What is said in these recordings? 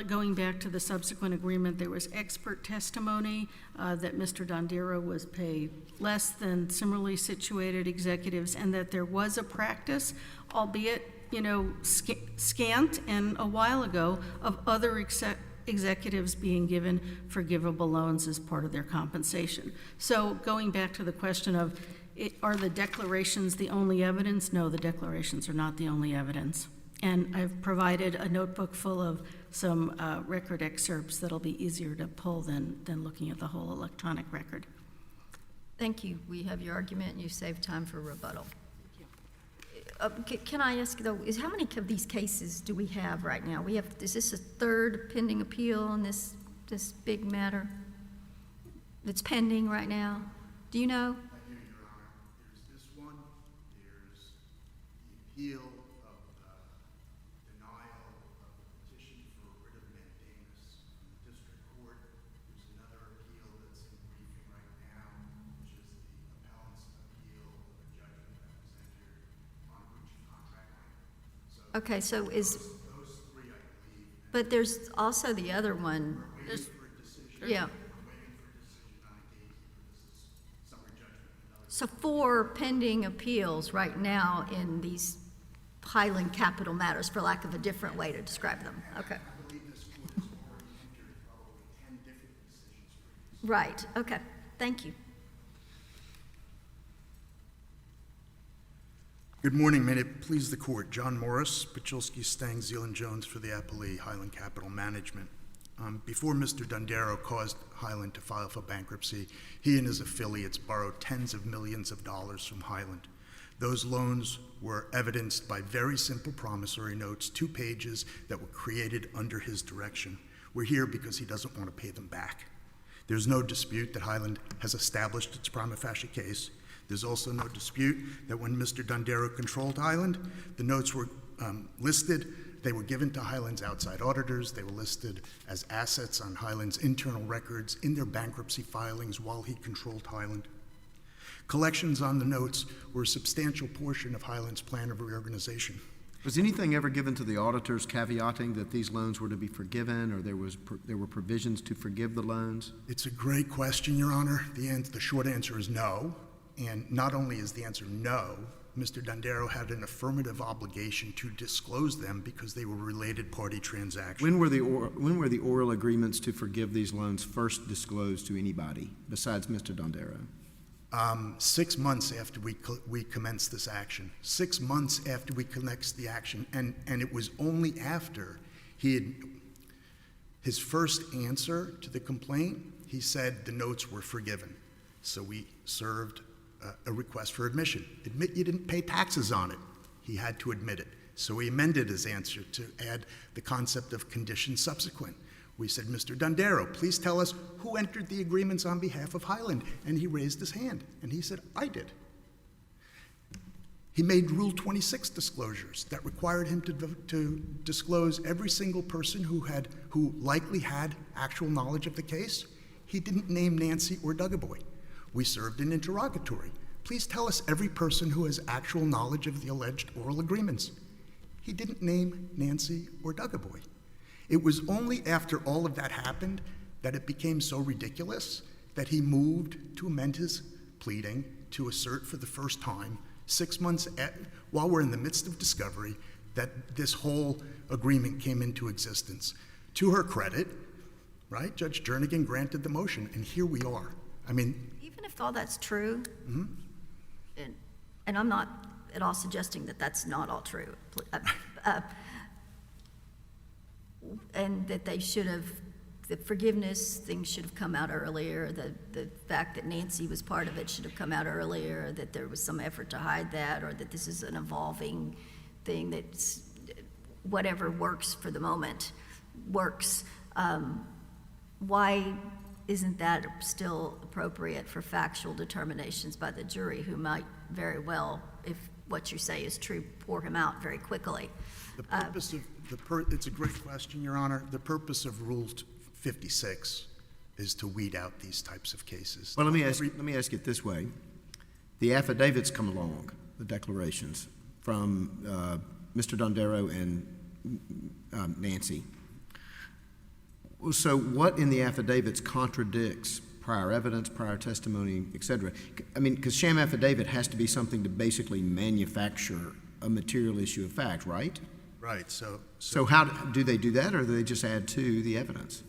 Going back to the subsequent agreement, there was expert testimony that Mr. Dondero was paid less than similarly situated executives, and that there was a practice, albeit, scant and a while ago, of other executives being given forgivable loans as part of their compensation. So going back to the question of, are the declarations the only evidence? No, the declarations are not the only evidence. And I've provided a notebook full of some record excerpts that'll be easier to pull than looking at the whole electronic record. Thank you. We have your argument, and you saved time for rebuttal. Can I ask, though, how many of these cases do we have right now? Is this a third pending appeal on this big matter that's pending right now? Do you know? I do, Your Honor. There's this one. There's the appeal of denial of the petition for writ of mandamus from the district court. There's another appeal that's in briefing right now, which is the appellant's appeal of a judgment that was entered on breach of contract claim. So Okay, so those three, I believe. but there's also the other one. We're waiting for a decision. Yeah. We're waiting for a decision on a case. This is summary judgment. So 4 pending appeals right now in these Highland capital matters, for lack of a different way to describe them. Okay. I believe this court has already entered probably 10 different decisions for these. Right. Okay. Thank you. Good morning. May it please the court. John Morris, Pachulski, Stang, Zealand, Jones for the appellee, Highland Capital Management. Before Mr. Dondero caused Highland to file for bankruptcy, he and his affiliates borrowed tens of millions of dollars from Highland. Those loans were evidenced by very simple promissory notes, 2 pages, that were created under his direction. We're here because he doesn't want to pay them back. There's no dispute that Highland has established its prima facie case. There's also no dispute that when Mr. Dondero controlled Highland, the notes were listed. They were given to Highland's outside auditors. They were listed as assets on Highland's internal records in their bankruptcy filings while he controlled Highland. Collections on the notes were a substantial portion of Highland's plan of reorganization. Was anything ever given to the auditors caveating that these loans were to be forgiven, or there were provisions to forgive the loans? It's a great question, Your Honor. The short answer is no. And not only is the answer no, Mr. Dondero had an affirmative obligation to disclose them because they were related party transactions. When were the oral agreements to forgive these loans first disclosed to anybody besides Mr. Dondero? 6 months after we commenced this action. 6 months after we commenced the action, and it was only after his first answer to the complaint, he said the notes were forgiven. So we served a request for admission. Admit you didn't pay taxes on it. He had to admit it. So he amended his answer to add the concept of condition subsequent. We said, Mr. Dondero, please tell us who entered the agreements on behalf of Highland. And he raised his hand, and he said, I did. He made Rule 26 disclosures that required him to disclose every single person who likely had actual knowledge of the case. He didn't name Nancy or Duggaboy. We served an interrogatory. Please tell us every person who has actual knowledge of the alleged oral agreements. He didn't name Nancy or Duggaboy. It was only after all of that happened that it became so ridiculous that he moved to amend his pleading to assert for the first time, 6 months while we're in the midst of discovery, that this whole agreement came into existence. To her credit, right, Judge Jernigan granted the motion, and here we are. I mean, Even if all that's true, and I'm not at all suggesting that that's not all true, and that they should have, the forgiveness thing should have come out earlier, the fact that Nancy was part of it should have come out earlier, that there was some effort to hide that, or that this is an evolving thing that's whatever works for the moment works. Why isn't that still appropriate for factual determinations by the jury, who might very well, if what you say is true, pour him out very quickly? The purpose it's a great question, Your Honor. The purpose of Rule 56 is to weed out these types of cases. Well, let me ask it this way. The affidavits come along, the declarations from Mr. Dondero and Nancy. So what in the affidavits contradicts prior evidence, prior testimony, et cetera? I mean, because sham affidavit has to be something to basically manufacture a material issue of fact, right? Right, So how do they do that, or do they just add to the evidence?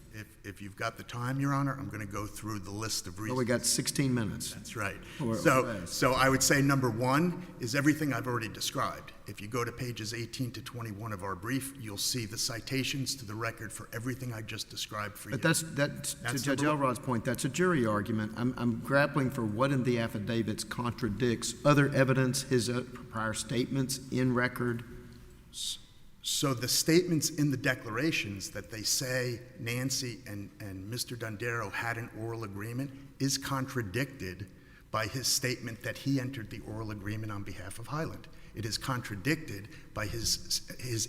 if you've got the time, Your Honor, I'm going to go through the list of Well, reasons. we got 16 minutes. That's right. Or less. So I would say number one is everything I've already described. If you go to pages 18 to 21 of our brief, you'll see the citations to the record for everything I just described for you. But that's to Judge number one. Elrod's point, that's a jury argument. I'm grappling for what in the affidavits contradicts other evidence, his prior statements in record. So the statements in the declarations that they say Nancy and Mr. Dondero had an oral agreement is contradicted by his statement that he entered the oral agreement on behalf of Highland. It is contradicted by his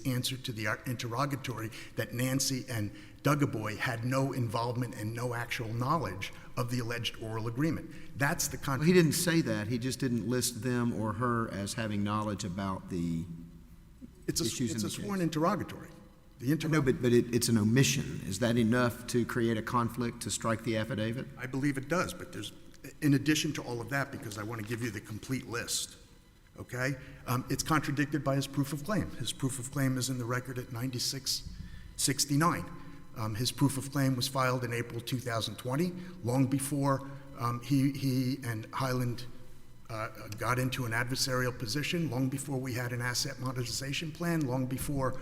answer to the interrogatory that Nancy and Duggaboy had no involvement and no actual knowledge of the alleged oral agreement. That's the Well, he didn't say that. He just didn't list them or her as having knowledge about the issues in the It's a sworn interrogatory. No, but it's an omission. Is that enough to create a conflict to strike the affidavit? I believe it does, but there's, in addition to all of that, because I want to give you the complete list, okay? It's contradicted by his proof of claim. His proof of claim is in the record at 9669. His proof of claim was filed in April 2020, long before he and Highland got into an adversarial position, long before we had an asset monetization plan, long before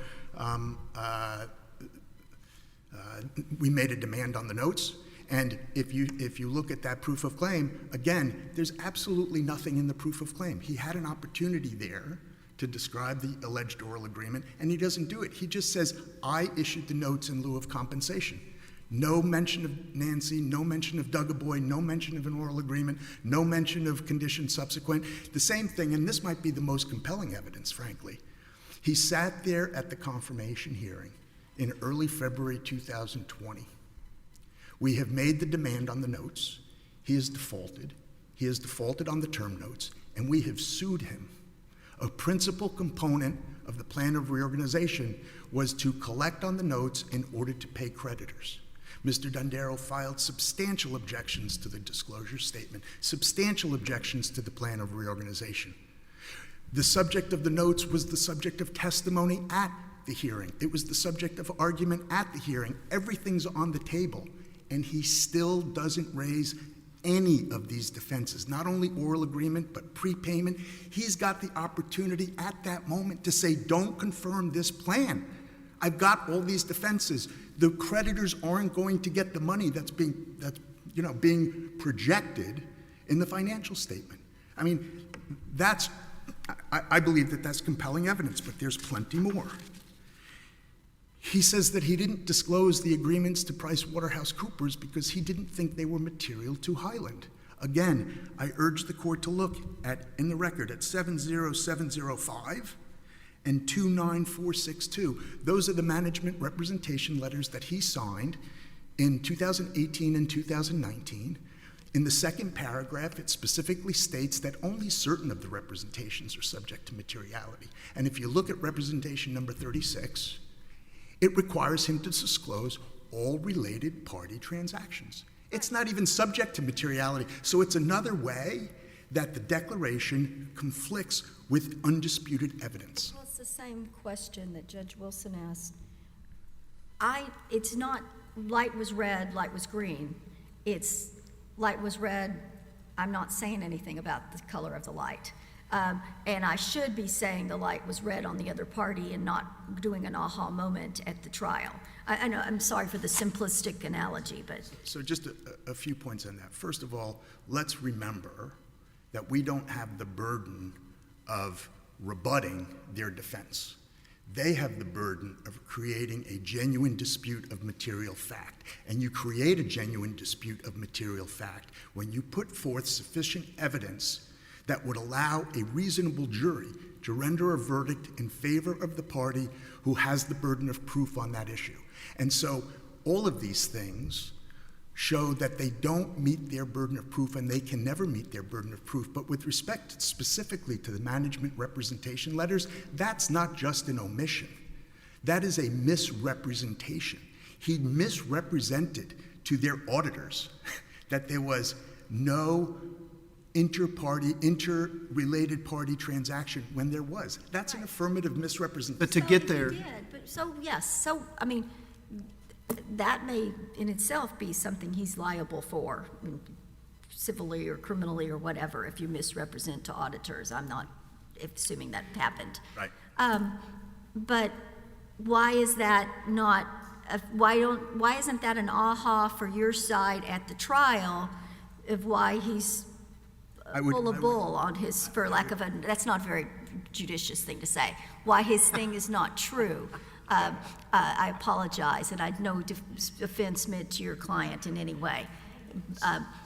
we made a demand on the notes. And if you look at that proof of claim, again, there's absolutely nothing in the proof of claim. He had an opportunity there to describe the alleged oral agreement, and he doesn't do it. He just says, I issued the notes in lieu of compensation. No mention of Nancy, no mention of Duggaboy, no mention of an oral agreement, no mention of conditions subsequent. The same thing, and this might be the most compelling evidence, frankly. He sat there at the confirmation hearing in early February 2020. We have made the demand on the notes. He has defaulted. He has defaulted on the term notes, and we have sued him. A principal component of the plan of reorganization was to collect on the notes in order to pay creditors. Mr. Dondero filed substantial objections to the disclosure statement, substantial objections to the plan of reorganization. The subject of the notes was the subject of testimony at the hearing. It was the subject of argument at the hearing. Everything's on the table, and he still doesn't raise any of these defenses, not only oral agreement, but prepayment. He's got the opportunity at that moment to say, don't confirm this plan. I've got all these defenses. The creditors aren't going to get the money that's being projected in the financial statement. I mean, I believe that that's compelling evidence, but there's plenty more. He says that he didn't disclose the agreements to PricewaterhouseCoopers because he didn't think they were material to Highland. Again, I urge the court to look in the record at 70705 and 29462. Those are the management representation letters that he signed in 2018 and 2019. In the second paragraph, it specifically states that only certain of the representations are subject to materiality. And if you look at representation number 36, it requires him to disclose all related party transactions. It's not even subject to materiality. So it's another way that the declaration conflicts with undisputed evidence. Well, it's the same question that Judge Wilson asked. It's not light was red, light was green. It's light was red, I'm not saying anything about the color of the light. And I should be saying the light was red on the other party and not doing an aha moment at the trial. I know, I'm sorry for the simplistic analogy, but. So just a few points on that. First of all, let's remember that we don't have the burden of rebutting their defense. They have the burden of creating a genuine dispute of material fact. And you create a genuine dispute of material fact when you put forth sufficient evidence that would allow a reasonable jury to render a verdict in favor of the party who has the burden of proof on that issue. And so all of these things show that they don't meet their burden of proof, and they can never meet their burden of proof. But with respect specifically to the management representation letters, that's not just an omission. That is a misrepresentation. He misrepresented to their auditors that there was no interrelated party transaction when there was. That's an affirmative misrepresentation. But to get there, He did, but yes, I mean, that may in itself be something he's liable for, I mean, civilly or criminally or whatever, if you misrepresent to auditors. I'm not assuming that happened. Right. But why is that not, why isn't that an aha for your side at the trial of why he's full of bull on his, for lack of a, that's not a very judicious thing to say, why his thing is not true? I apologize, and I no offense meant to your client in any way.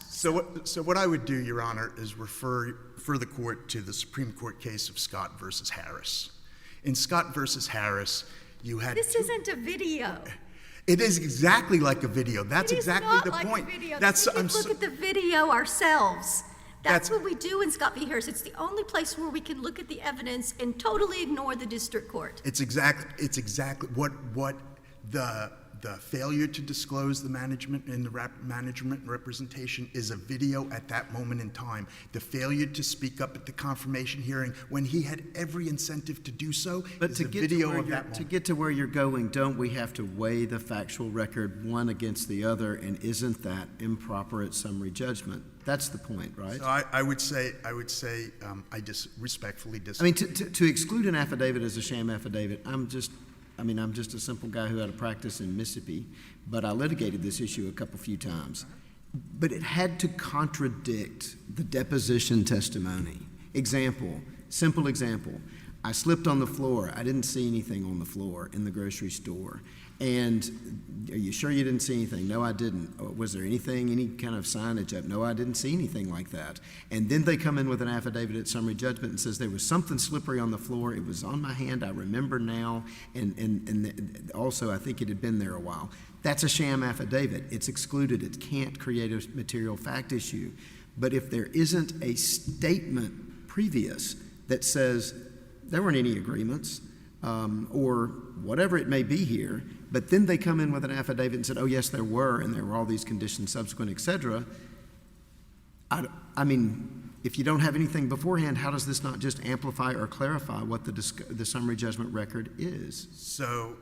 So what I would do, Your Honor, is refer the court to the Supreme Court case of Scott versus Harris. In Scott versus Harris, you had This isn't a video. It is exactly like a video. That's exactly the point. It is not like a video. That's We can look at the video ourselves. That's what we do in Scott v. Harris. It's the only place where we can look at the evidence and totally ignore the district court. It's exactly what the failure to disclose the management and the management representation is a video at that moment in time. The failure to speak up at the confirmation hearing when he had every incentive to do so is a video of that moment. To get to where you're going, don't we have to weigh the factual record one against the other, and isn't that improper at summary judgment? That's the point, right? So I would say I respectfully I disagree. mean, to exclude an affidavit as a sham affidavit, I'm just a simple guy who had a practice in Mississippi, but I litigated this issue a few times. But it had to contradict the deposition testimony. Simple example. I slipped on the floor. I didn't see anything on the floor in the grocery store. And are you sure you didn't see anything? No, I didn't. Was there any kind of signage up? No, I didn't see anything like that. And then they come in with an affidavit at summary judgment and says there was something slippery on the floor. It was on my hand. I remember now. And also I think it had been there a while. That's a sham affidavit. It's excluded. It can't create a material fact issue. But if there isn't a statement previous that says there weren't any agreements, or whatever it may be here, but then they come in with an affidavit and said, oh, yes, there were, and there were all these conditions subsequent, et cetera. I mean, if you don't have anything beforehand, how does this not just amplify or clarify what the summary judgment record is? So,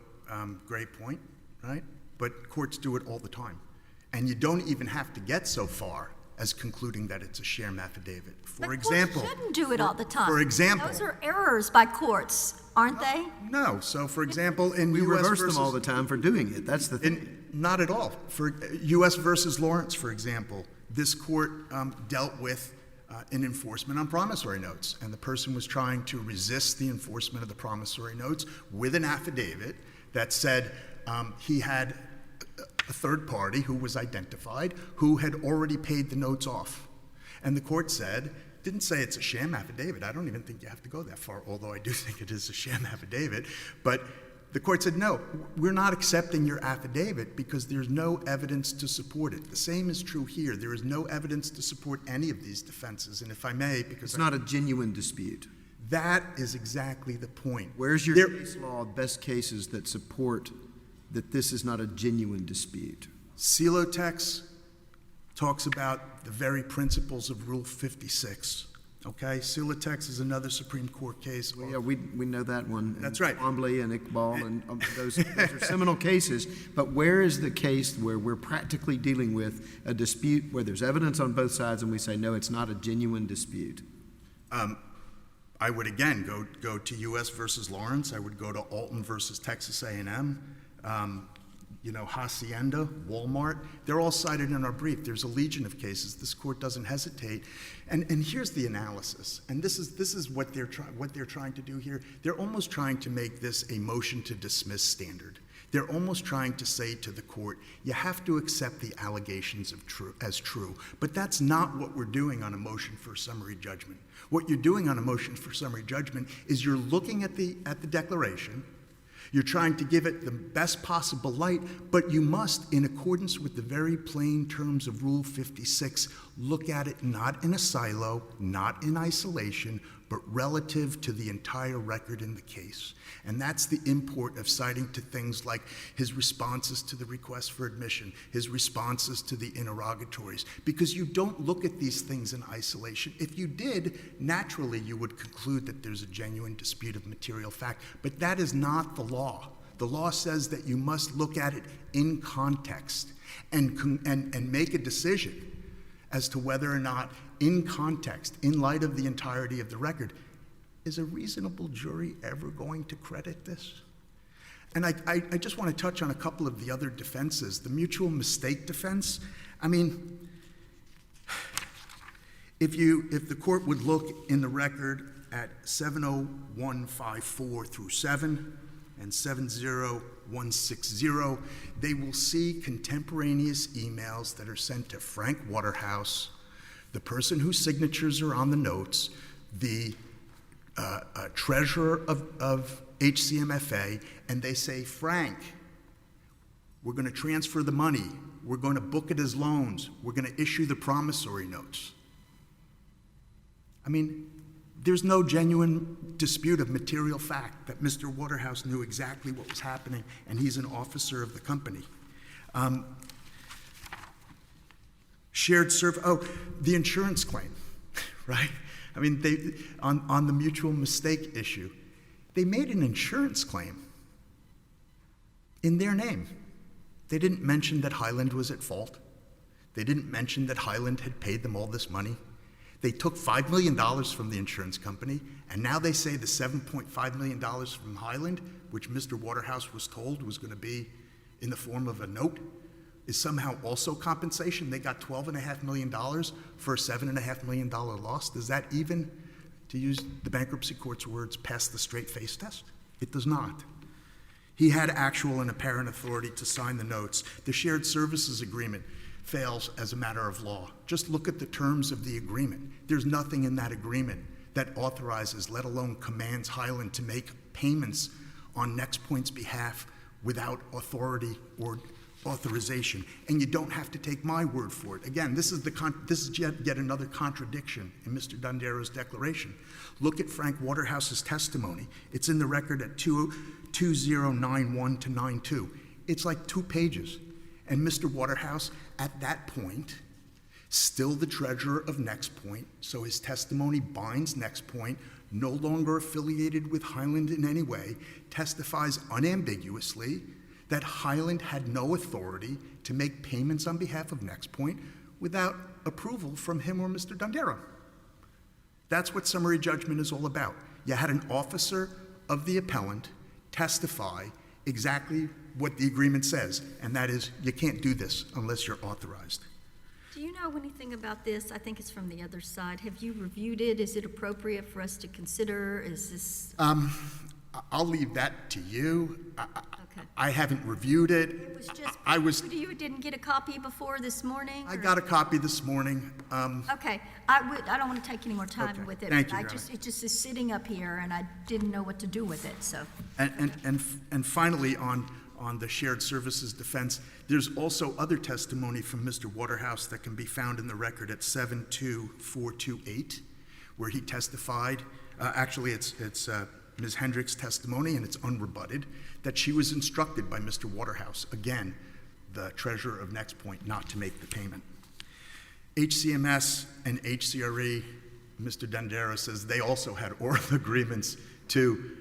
great point, right? But courts do it all the time. And you don't even have to get so far as concluding that it's a sham affidavit. For example, courts shouldn't do it all the time. For example, those are errors by courts, aren't they? No. So, for example, in We U.S. reverse versus, them all the time for doing it. That's the thing. not at all. For U.S. versus Lawrence, for example, this court dealt with an enforcement on promissory notes, and the person was trying to resist the enforcement of the promissory notes with an affidavit that said he had a third party who was identified who had already paid the notes off. And the court didn't say it's a sham affidavit. I don't even think you have to go that far, although I do think it is a sham affidavit. But the court said, no, we're not accepting your affidavit because there's no evidence to support it. The same is true here. There is no evidence to support any of these defenses. And if I may, because It's not a genuine dispute. that is exactly the point. Where's your case law, best cases that support that this is not a genuine dispute? Celotex talks about the very principles of Rule 56. Okay, Celotex is another Supreme Court case. Well, yeah, we know that one. That's right. Twombly and Iqbal, and those are seminal cases. But where is the case where we're practically dealing with a dispute where there's evidence on both sides and we say, no, it's not a genuine dispute? I would, again, go to U.S. versus Lawrence. I would go to Alton versus Texas A&M. Hacienda, Walmart, they're all cited in our brief. There's a legion of cases. This court doesn't hesitate. And here's the analysis. And this is what they're trying to do here. They're almost trying to make this a motion to dismiss standard. They're almost trying to say to the court, you have to accept the allegations as true. But that's not what we're doing on a motion for summary judgment. What you're doing on a motion for summary judgment is you're looking at the declaration, You're trying to give it the best possible light, but you must, in accordance with the very plain terms of Rule 56, look at it not in a silo, not in isolation, but relative to the entire record in the case. And that's the import of citing to things like his responses to the request for admission, his responses to the interrogatories, because you don't look at these things in isolation. If you did, naturally you would conclude that there's a genuine dispute of material fact, but that is not the law. The law says that you must look at it in context and make a decision as to whether or not, in context, in light of the entirety of the record, is a reasonable jury ever going to credit this? And I just want to touch on a couple of the other defenses. The mutual mistake defense, I mean, if the court would look in the record at 70154 through 7 and 70160, they will see contemporaneous emails that are sent to Frank Waterhouse, the person whose signatures are on the notes, the treasurer of HCMFA, and they say, Frank, we're going to transfer the money. We're going to book it as loans. We're going to issue the promissory notes. I mean, there's no genuine dispute of material fact that Mr. Waterhouse knew exactly what was happening, and he's an officer of the company. The insurance claim, right? I mean, on the mutual mistake issue, they made an insurance claim in their name. They didn't mention that Highland was at fault. They didn't mention that Highland had paid them all this money. They took $5 million from the insurance company, and now they say the $7.5 million from Highland, which Mr. Waterhouse was told was going to be in the form of a note, is somehow also compensation. They got $12.5 million for a $7.5 million loss. Does that even, to use the bankruptcy court's words, pass the straight face test? It does not. He had actual and apparent authority to sign the notes. The shared services agreement fails as a matter of law. Just look at the terms of the agreement. There's nothing in that agreement that authorizes, let alone commands Highland to make payments on NexPoint's behalf without authority or authorization. And you don't have to take my word for it. Again, this is yet another contradiction in Mr. Dondero's declaration. Look at Frank Waterhouse's testimony. It's in the record at 2091 to 92. It's like 2 pages. And Mr. Waterhouse, at that point, still the treasurer of NexPoint, so his testimony binds NexPoint, no longer affiliated with Highland in any way, testifies unambiguously that Highland had no authority to make payments on behalf of NexPoint without approval from him or Mr. Dondero. That's what summary judgment is all about. You had an officer of the appellant testify exactly what the agreement says, and that is you can't do this unless you're authorized. Do you know anything about this? I think it's from the other side. Have you reviewed it? Is it appropriate for us to consider? Is this? I'll leave that to you. Okay. I haven't reviewed it. It was just, you didn't get a copy before this morning? I got a copy this morning. Okay, I don't want to take any more time Okay. with it. Thank you, but Your Honor. it just is sitting up here, and I didn't know what to do with it, so. And finally, on the shared services defense, there's also other testimony from Mr. Waterhouse that can be found in the record at 72428, where he testified. Actually, it's Ms. Hendricks' testimony, and it's unrebutted, that she was instructed by Mr. Waterhouse, again, the treasurer of NexPoint, not to make the payment. HCMS and HCRE, Mr. Dondero says they also had oral agreements to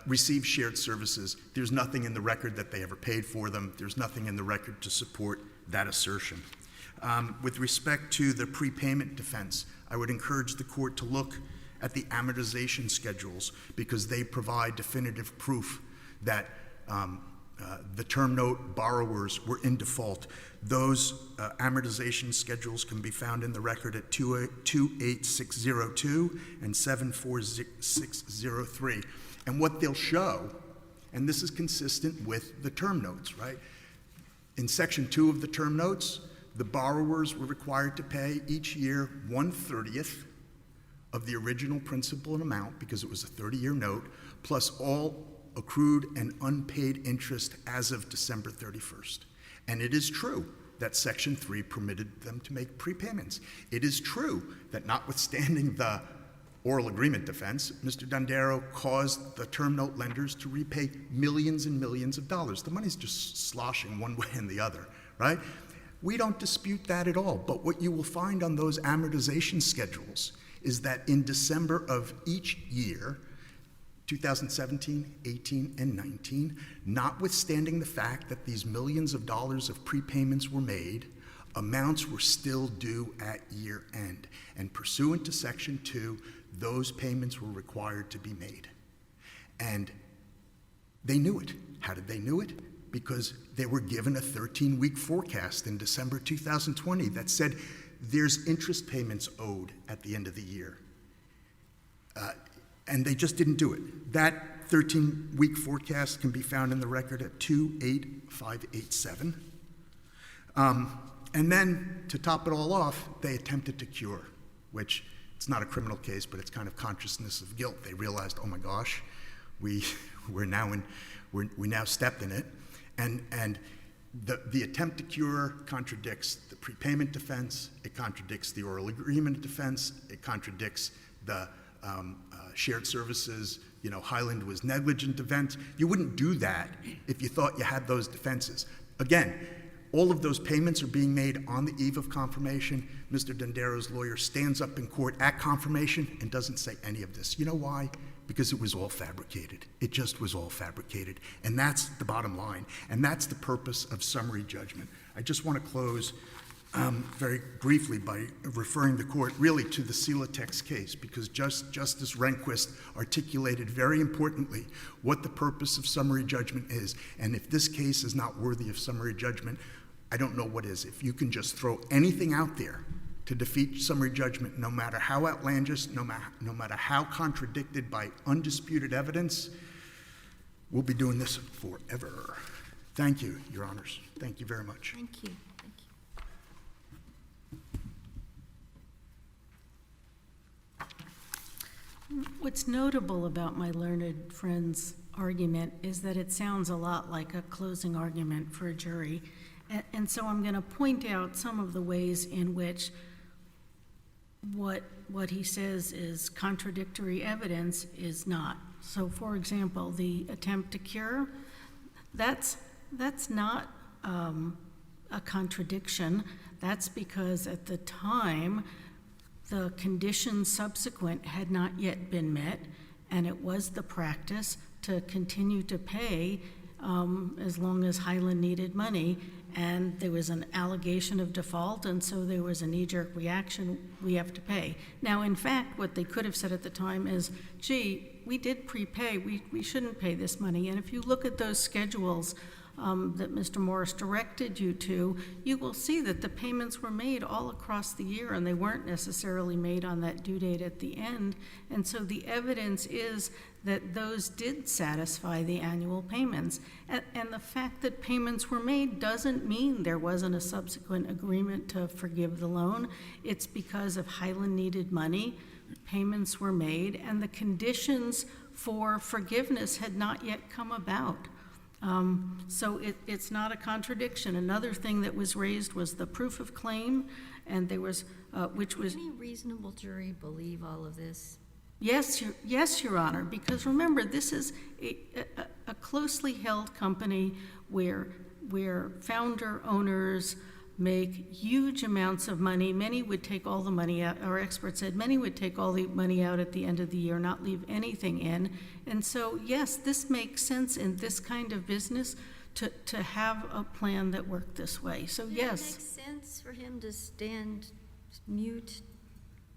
receive shared services. There's nothing in the record that they ever paid for them. There's nothing in the record to support that assertion. With respect to the prepayment defense, I would encourage the court to look at the amortization schedules because they provide definitive proof that the term note borrowers were in default. Those amortization schedules can be found in the record at 28602 and 74603. And what they'll show, and this is consistent with the term notes, right? In Section 2 of the term notes, the borrowers were required to pay each year 1/30 of the original principal and amount because it was a 30-year note, plus all accrued and unpaid interest as of December 31st. And it is true that Section 3 permitted them to make prepayments. It is true that notwithstanding the oral agreement defense, Mr. Dondero caused the term note lenders to repay millions and millions of dollars. The money's just sloshing one way and the other, right? We don't dispute that at all, but what you will find on those amortization schedules is that in December of each year, 2017, 18, and 19, notwithstanding the fact that these millions of dollars of prepayments were made, amounts were still due at year end. And pursuant to Section 2, those payments were required to be made. And they knew it. How did they know it? Because they were given a 13-week forecast in December 2020 that said there's interest payments owed at the end of the year. And they just didn't do it. That 13-week forecast can be found in the record at 28587. And then, to top it all off, they attempted to cure, which it's not a criminal case, but it's kind of consciousness of guilt. They realized, oh my gosh, we now stepped in it. And the attempt to cure contradicts the prepayment defense, it contradicts the oral agreement defense, it contradicts the shared services, Highland was negligent defense. You wouldn't do that if you thought you had those defenses. Again, all of those payments are being made on the eve of confirmation. Mr. Dondero's lawyer stands up in court at confirmation and doesn't say any of this. You know why? Because it was all fabricated. It just was all fabricated. And that's the bottom line. And that's the purpose of summary judgment. I just want to close very briefly by referring the court really to the Silatex case, because Justice Rehnquist articulated very importantly what the purpose of summary judgment is. And if this case is not worthy of summary judgment, I don't know what is. If you can just throw anything out there to defeat summary judgment, no matter how outlandish, no matter how contradicted by undisputed evidence, we'll be doing this forever. Thank you, Your Honors. Thank you very much. Thank you. What's notable about my learned friend's argument is that it sounds a lot like a closing argument for a jury. And so I'm going to point out some of the ways in which what he says is contradictory evidence is not. So, for example, the attempt to cure, that's not a contradiction. That's because at the time, the conditions subsequent had not yet been met, and it was the practice to continue to pay as long as Highland needed money, and there was an allegation of default, and so there was a knee-jerk reaction, we have to pay. Now, in fact, what they could have said at the time is, gee, we did prepay, we shouldn't pay this money. And if you look at those schedules that Mr. Morris directed you to, you will see that the payments were made all across the year, and they weren't necessarily made on that due date at the end. And so the evidence is that those did satisfy the annual payments. And the fact that payments were made doesn't mean there wasn't a subsequent agreement to forgive the loan. It's because of Highland needed money, payments were made, and the conditions for forgiveness had not yet come about. So it's not a contradiction. Another thing that was raised was the proof of claim, and there was, which was... Can any reasonable jury believe all of this? Yes, Your Honor, because remember, this is a closely held company where founder owners make huge amounts of money. Many would take all the money out. Our experts said many would take all the money out at the end of the year, not leave anything in. And so, yes, this makes sense in this kind of business to have a plan that worked this way. So, yes. Did it make sense for him to stand mute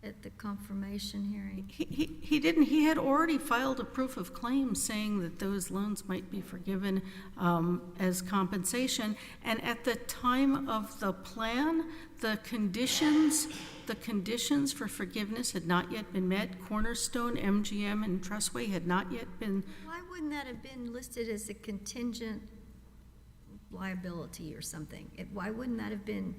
at the confirmation hearing? He didn't. He had already filed a proof of claim saying that those loans might be forgiven as compensation. And at the time of the plan, the conditions for forgiveness had not yet been met. Cornerstone, MGM, and Trustway had not yet been. Why wouldn't that have been listed as a contingent liability or something? Why wouldn't that have been?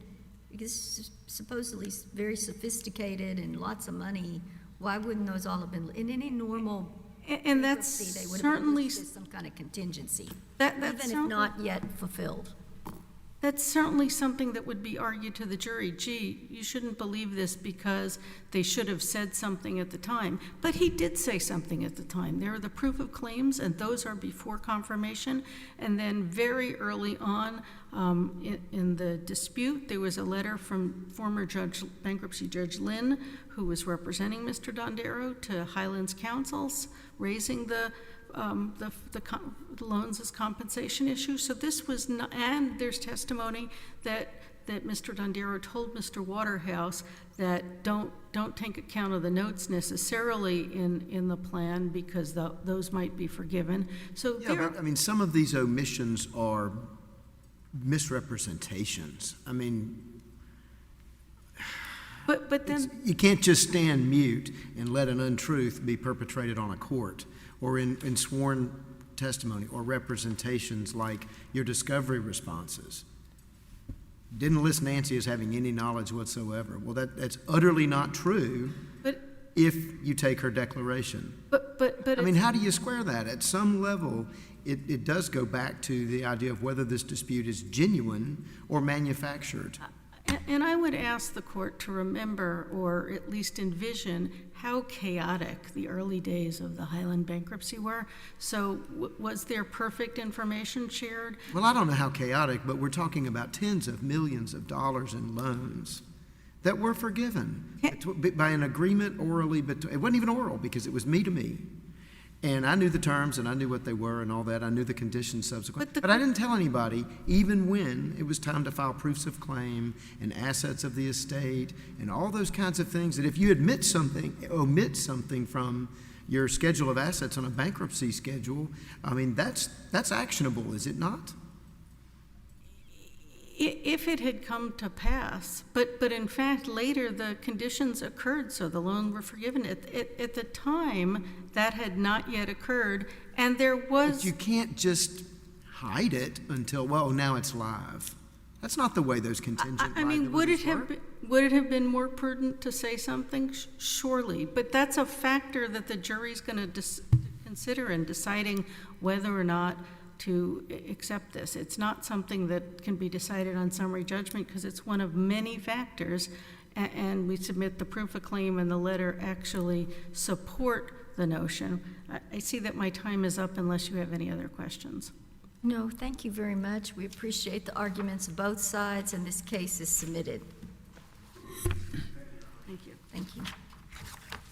Because it's supposedly very sophisticated and lots of money. Why wouldn't those all have been in any normal And that's bankruptcy, they would have certainly, listed some kind of contingency, that's even if certainly, not yet fulfilled. that's certainly something that would be argued to the jury. Gee, you shouldn't believe this because they should have said something at the time. But he did say something at the time. There are the proof of claims, and those are before confirmation. And then very early on in the dispute, there was a letter from former bankruptcy Judge Lynn, who was representing Mr. Dondero, to Highland's counsels, raising the loans as compensation issue. So this was not, and there's testimony that Mr. Dondero told Mr. Waterhouse that don't take account of the notes necessarily in the plan because those might be forgiven. So Yeah, but I mean, some of these omissions are misrepresentations. I mean, but then you can't just stand mute and let an untruth be perpetrated on a court or in sworn testimony or representations like your discovery responses. Didn't list Nancy as having any knowledge whatsoever. Well, that's utterly not true but if you take her declaration. but I mean, how do you square that? At some level, it does go back to the idea of whether this dispute is genuine or manufactured. And I would ask the court to remember, or at least envision, how chaotic the early days of the Highland bankruptcy were. So was there perfect information shared? Well, I don't know how chaotic, but we're talking about tens of millions of dollars in loans that were forgiven by an agreement orally. But it wasn't even oral because it was me to me. And I knew the terms and I knew what they were and all that. I knew the conditions subsequent. But I didn't tell anybody, even when it was time to file proofs of claim and assets of the estate and all those kinds of things, that if you omit something from your schedule of assets on a bankruptcy schedule, I mean, that's actionable, is it not? If it had come to pass, but in fact later the conditions occurred, so the loan were forgiven. At the time, that had not yet occurred, and there was. But you can't just hide it until, well, now it's live. That's not the way those contingent I mean, would it work. have been more prudent to say something? Surely, but that's a factor that the jury's going to consider in deciding whether or not to accept this. It's not something that can be decided on summary judgment because it's one of many factors, and we submit the proof of claim and the letter actually support the notion. I see that my time is up unless you have any other questions. No, thank you very much. We appreciate the arguments of both sides, and this case is submitted. Thank you. Thank you.